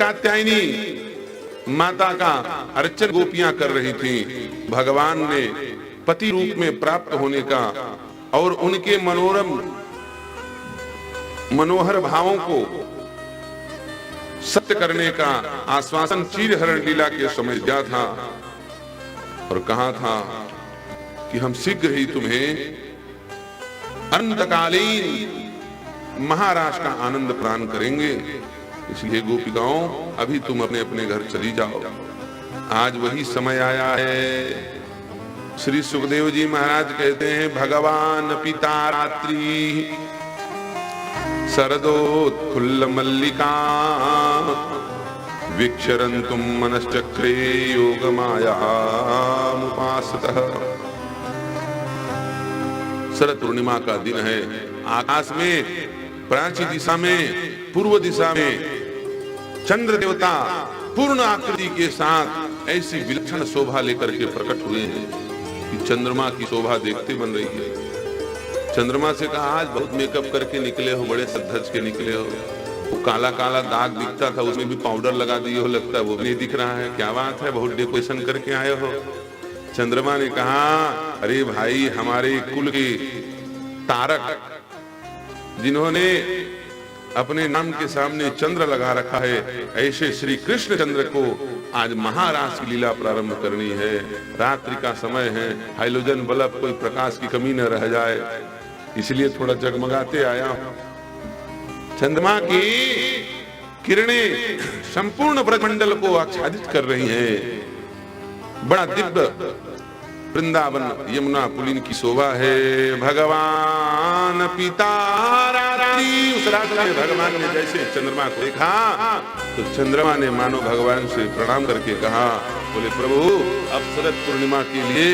कात्यायनी माता का अर्चन गोपियां कर रही थीं। भगवान ने पति रूप में प्राप्त होने का और उनके मनोहर भावों को सत्य करने का आश्वासन चीरहरण लीला के समय दिया था और कहा था कि हम शीघ्र ही तुम्हें अनंतकालीन महाराज का आनंद प्रदान करेंगे। इसलिए गोपिकाओं, अभी तुम अपने अपने घर चली जाओ, आज वही समय आया है। श्री सुखदेव जी महाराज कहते हैं, भगवान पिता रात्रि शरदोत्फुल्ल मल्लिका वीक्षरन्तुम मनश्चक्रे योगमायामुपासतः। शरद पूर्णिमा का दिन है। आकाश में प्राची दिशा में, पूर्व दिशा में चंद्र देवता पूर्ण आकृति के साथ ऐसी विलक्षण शोभा लेकर के प्रकट हुए हैं कि चंद्रमा की शोभा देखते बन रही है। चंद्रमा से कहा, आज बहुत मेकअप करके निकले हो, बड़े सज के निकले हो। वो काला काला दाग दिखता था, उसमें भी पाउडर लगा दिए हो, लगता है वो नहीं दिख रहा है। क्या बात है, बहुत डेकोरेशन करके आए हो। चंद्रमा ने कहा, अरे भाई, हमारे कुल के तारक जिन्होंने अपने नाम के सामने चंद्र लगा रखा है, ऐसे श्री कृष्ण चंद्र को आज महारास की लीला प्रारंभ करनी है। रात्रि का समय है, हाइलोजन बल्ब कोई प्रकाश की कमी न रह जाए, इसलिए थोड़ा जगमगाते आया हूं। चंद्रमा की किरणें संपूर्ण ब्रह्मंडल को आच्छादित कर रही हैं। बड़ा दिव्य वृंदावन यमुना पुलिन की शोभा है। भगवान पिता रात्रि, उस रात्रि में भगवान ने जैसे चंद्रमा को देखा तो चंद्रमा ने मानो भगवान से प्रणाम करके कहा, बोले प्रभु, अब शरद पूर्णिमा के लिए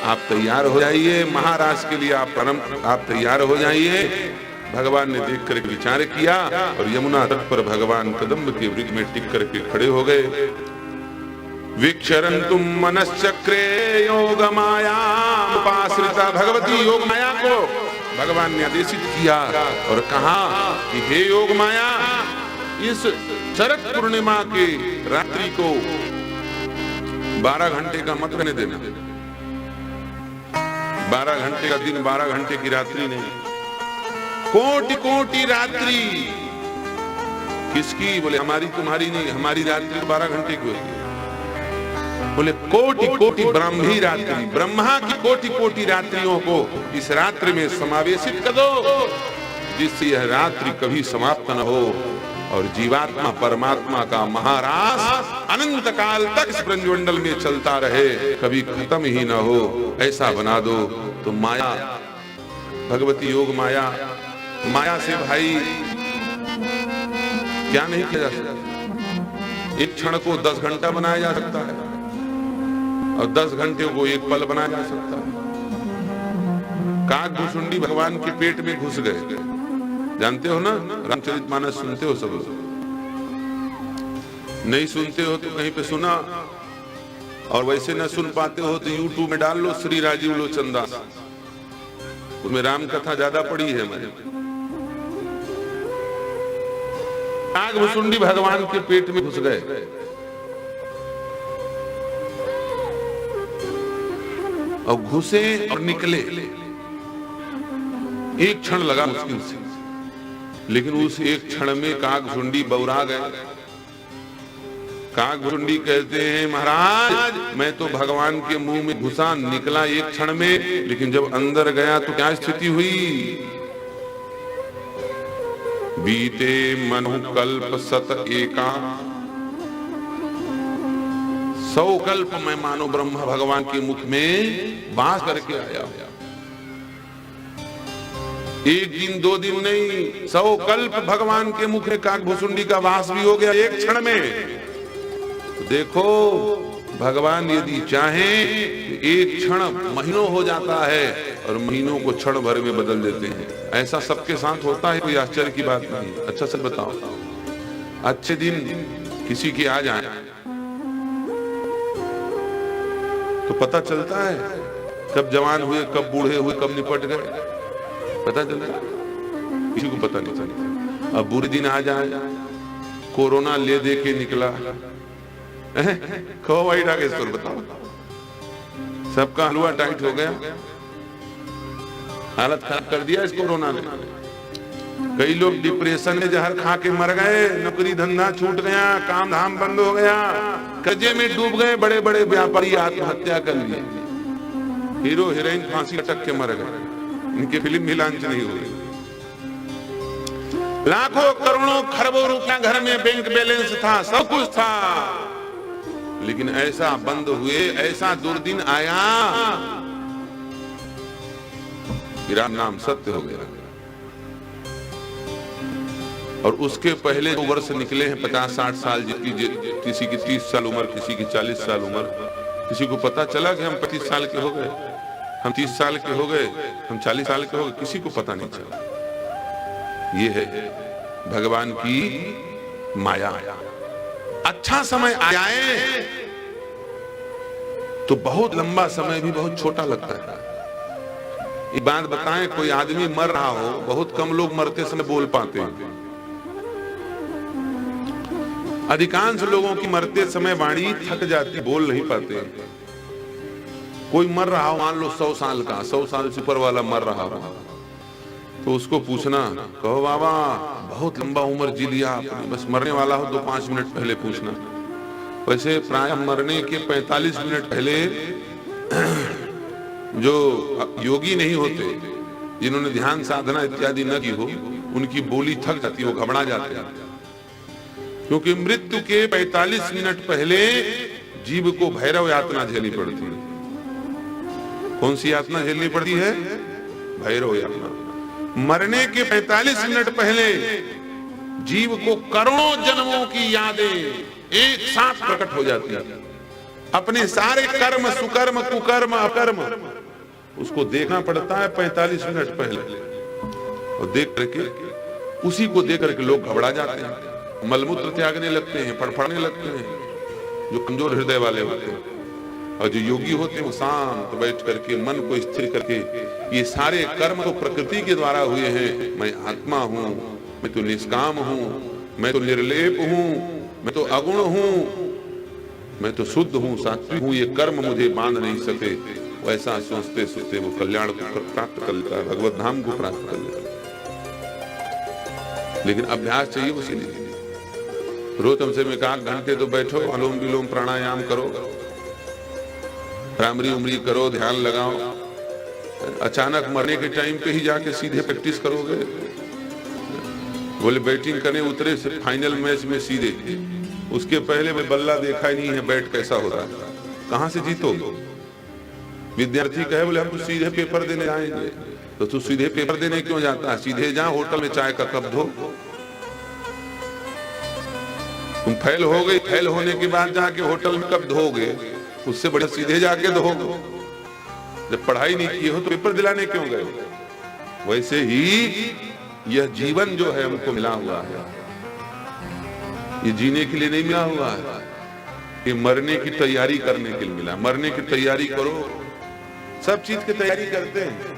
आप तैयार हो जाइए, महाराज के लिए आप तैयार हो जाइए। भगवान ने देख कर विचार किया और यमुना तट पर भगवान कदम्ब के वृक्ष में टिक करके खड़े हो गए। वीक्षरन्तुम मनश्चक्रे योग माया उपाश्रिता, भगवती योग माया को भगवान ने आदेशित किया और कहा कि हे योग माया, इस शरद पूर्णिमा के रात्रि को 12 घंटे का मत रहने देना। 12 घंटे का दिन, 12 घंटे की रात्रि नहीं। कोटि कोटि रात्रि किसकी? बोले हमारी, तुम्हारी नहीं, हमारी रात्रि 12 घंटे की होती है। बोले कोटि कोटि ब्रह्मी रात्रि, ब्रह्मा की कोटि कोटि रात्रियों को इस रात्रि में समावेशित कर दो, जिससे यह रात्रि कभी समाप्त न हो और जीवात्मा परमात्मा का महारास अनंत काल तक इस ब्रह्मंडल में चलता रहे, कभी खत्म ही न हो, ऐसा बना दो। तो माया, भगवती योग माया, माया से भाई क्या नहीं किया जा सकता। एक क्षण को 10 घंटा बनाया जा सकता है और 10 घंटे को एक पल बनाया जा सकता है। काकभूषुंडी भगवान के पेट में घुस गए, जानते हो ना, रामचरितमानस सुनते हो सब लोग? नहीं सुनते हो तो कहीं पे सुना, और वैसे न सुन पाते हो तो यूट्यूब में डाल लो श्री राजीव लोचन दास, उसमें राम कथा ज्यादा पड़ी है मैंने। काकभूषुंडी भगवान के पेट में घुस गए और घुसे और निकले, एक क्षण लगा मुश्किल से, लेकिन उस एक क्षण में काकभूषुंडी बौरा गए। काकभूषुंडी कहते हैं, महाराज मैं तो भगवान के मुंह में घुसा, निकला एक क्षण में, लेकिन जब अंदर गया तो क्या स्थिति हुई? बीते मनु कल्प सत एका, 100 कल्प में मानो ब्रह्मा भगवान के मुख में वास करके आया। एक दिन 2 दिन नहीं, 100 कल्प भगवान के मुख में काकभूषुंडी का वास भी हो गया एक क्षण में। तो देखो, भगवान यदि चाहे एक क्षण महीनों हो जाता है और महीनों को क्षण भर में बदल देते हैं। ऐसा सबके साथ होता है, कोई आश्चर्य की बात नहीं। अच्छा से बताओ, अच्छे दिन किसी के आ जाए तो पता चलता है कब जवान हुए, कब बूढ़े हुए, कब निपट गए, पता चलता है? किसी को पता नहीं चलता। अब बुरे दिन आ जाए, कोरोना ले दे के निकला। कहो भाई नागेश्वर बताओ, सबका हलवा टाइट हो गया, हालत खराब कर दिया इस कोरोना ने। कई लोग डिप्रेशन में जहर खा के मर गए, नौकरी धंधा छूट गया, काम धाम बंद हो गया, कर्जे में डूब गए, बड़े बड़े व्यापारी आत्महत्या कर लिए, हीरो हीरोइन फांसी लटक के मर गए, इनकी फिल्म भी लॉन्च नहीं हुई। लाखों करोड़ों खरबों रुपया घर में बैंक बैलेंस था, सब कुछ था, लेकिन ऐसा बंद हुए, ऐसा दुर्दिन आया, मेरा नाम सत्य हो गया। और उसके पहले 2 वर्ष निकले हैं 50-60 साल, किसी की 30 साल उम्र, किसी की 40 साल उम्र। किसी को पता चला कि हम 25 साल के हो गए, हम 30 साल के हो गए, हम 40 साल के हो गए, किसी को पता नहीं चला। ये है भगवान की माया। अच्छा समय आ जाए तो बहुत लंबा समय भी बहुत छोटा लगता है। एक बात बताएं, कोई आदमी मर रहा हो, बहुत कम लोग मरते समय बोल पाते हैं। अधिकांश लोगों की मरते समय वाणी थक जाती, बोल नहीं पाते। कोई मर रहा हो, मान लो 100 साल का, 100 साल से ऊपर वाला मर रहा हो, तो उसको पूछना, कहो बाबा बहुत लंबा उम्र जी लिया आपने, बस मरने वाला हो तो 5 मिनट पहले पूछना। वैसे प्राय मरने के 45 मिनट पहले जो योगी नहीं होते, जिन्होंने ध्यान साधना इत्यादि न की हो, उनकी बोली थक जाती है, वो घबरा जाते हैं। क्योंकि मृत्यु के 45 मिनट पहले जीव को भैरव यातना झेलनी पड़ती है। कौन सी यातना झेलनी पड़ती है? भैरव यातना। मरने के 45 मिनट पहले जीव को करोड़ों जन्मों की यादें एक साथ प्रकट हो जाती है। अपने सारे कर्म, सुकर्म, कुकर्म, अकर्म, उसको देखना पड़ता है 45 मिनट पहले। और देख करके, उसी को देख करके लोग घबरा जाते हैं, मलमूत्र त्यागने लगते हैं, फड़फड़ाने लगते हैं, जो कमजोर हृदय वाले होते हैं। और जो योगी होते हैं वो शांत बैठ करके, मन को स्थिर करके, ये सारे कर्म तो प्रकृति के द्वारा हुए हैं, मैं आत्मा हूं, मैं तो निष्काम हूं, मैं तो निर्लेप हूं, मैं तो अगुण हूं, मैं तो शुद्ध हूं, सात्विक हूं, ये कर्म मुझे बांध नहीं सके। वैसा सोचते सोचते वो कल्याण को प्राप्त कर लेता है, भगवत धाम को प्राप्त कर लेता है। लेकिन अभ्यास चाहिए उसी लिए। रोज हमसे में 1 घंटे तो बैठो, अनुलोम विलोम प्राणायाम करो, भ्रामरी उमरी करो, ध्यान लगाओ। अचानक मरने के टाइम पे ही जाके सीधे प्रैक्टिस करोगे? बोले बैटिंग करने उतरे से फाइनल मैच में सीधे, उसके पहले मैं बल्ला देखा ही नहीं है, बैट कैसा होता है, कहां से जीतोगे? विद्यार्थी कहे बोले हम तो सीधे पेपर देने जाएंगे, तो तू सीधे पेपर देने क्यों जाता है? सीधे जा, होटल में चाय का कप धो। तुम फेल हो गए, फेल होने के बाद जाके होटल में कब धोगे? उससे बड़े सीधे जाके धोगे। जब पढ़ाई नहीं की हो तो पेपर दिलाने क्यों गए? वैसे ही यह जीवन जो है हमको मिला हुआ है, ये जीने के लिए नहीं मिला हुआ है, ये मरने की तैयारी करने के लिए मिला। मरने की तैयारी करो, सब चीज की तैयारी करते हैं।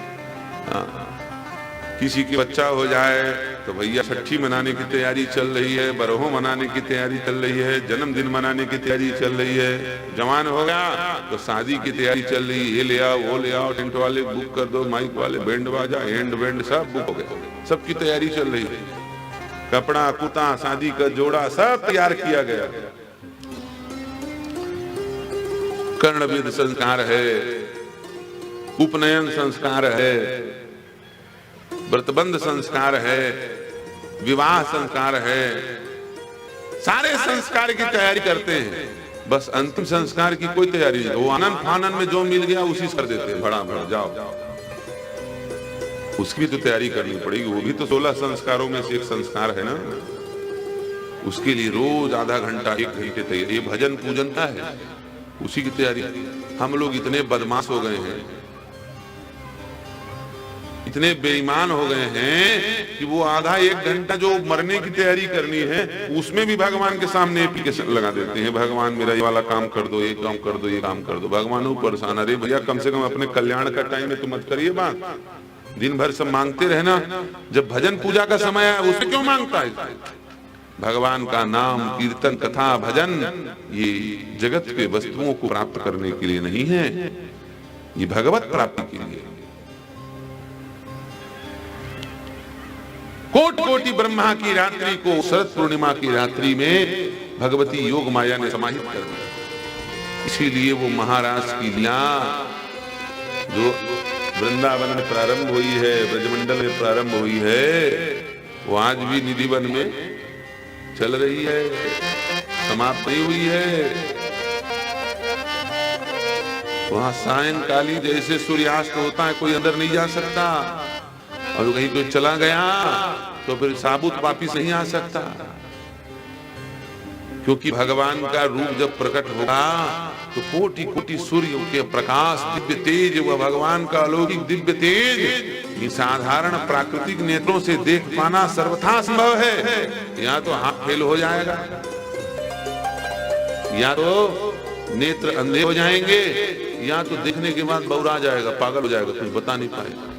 किसी के बच्चा हो जाए तो भैया छठी मनाने की तैयारी चल रही है, बरहो मनाने की तैयारी चल रही है, जन्मदिन मनाने की तैयारी चल रही है। जवान हो गया तो शादी की तैयारी चल रही है, ये ले आओ, वो ले आओ, टेंट वाले बुक कर दो, माइक वाले, बैंड बाजा, एंड बैंड सब बुक हो गए, सबकी तैयारी चल रही है। कपड़ा कुता, शादी का जोड़ा सब तैयार किया गया। कर्णविद संस्कार है, उपनयन संस्कार है, व्रतबंध संस्कार है, विवाह संस्कार है, सारे संस्कार की तैयारी करते हैं। बस अंतिम संस्कार की कोई तैयारी नहीं। वो आनंद फानन में जो मिल गया उसी से कर देते हैं, बड़ा बड़ा जाओ। उसकी भी तो तैयारी करनी पड़ेगी, वो भी तो 16 संस्कारों में से एक संस्कार है ना। उसके लिए रोज आधा घंटा 1 घंटे तैयारी। ये भजन पूजन का है, उसी की तैयारी। हम लोग इतने बदमाश हो गए हैं, इतने बेईमान हो गए हैं कि वो आधा 1 घंटा जो मरने की तैयारी करनी है उसमें भी भगवान के सामने एप्लीकेशन लगा देते हैं। भगवान मेरा ये वाला काम कर दो, ये काम कर दो, ये काम कर दो। भगवान वो परेशान। अरे भैया कम से कम अपने कल्याण का टाइम में तो मत करिए बात। दिन भर सब मांगते रहना, जब भजन पूजा का समय है उसमें क्यों मांगता है? भगवान का नाम, कीर्तन, कथा, भजन ये जगत के वस्तुओं को प्राप्त करने के लिए नहीं है, ये भगवत प्राप्ति के लिए। कोटि कोटि ब्रह्मा की रात्रि को शरद पूर्णिमा की रात्रि में भगवती योग माया ने समाहित कर दिया। इसीलिए वो महाराज की लीला जो वृंदावन में प्रारंभ हुई है, ब्रजमंडल में प्रारंभ हुई है, वो आज भी निधिवन में चल रही है, समाप्त नहीं हुई है। वहां सायंकाली जैसे सूर्यास्त होता है, कोई अंदर नहीं जा सकता, और कहीं कोई चला गया तो फिर साबुत वापिस नहीं आ सकता, क्योंकि भगवान का रूप जब प्रकट होगा तो कोटि कोटि सूर्य के प्रकाश, दिव्य तेज, वह भगवान का अलौकिक दिव्य तेज, ये साधारण प्राकृतिक नेत्रों से देख पाना सर्वथा संभव है। या तो हाथ फेल हो जाएगा, या तो नेत्र अंधे हो जाएंगे, या तो देखने के बाद बौरा जाएगा, पागल हो जाएगा, कुछ बता नहीं पाएगा।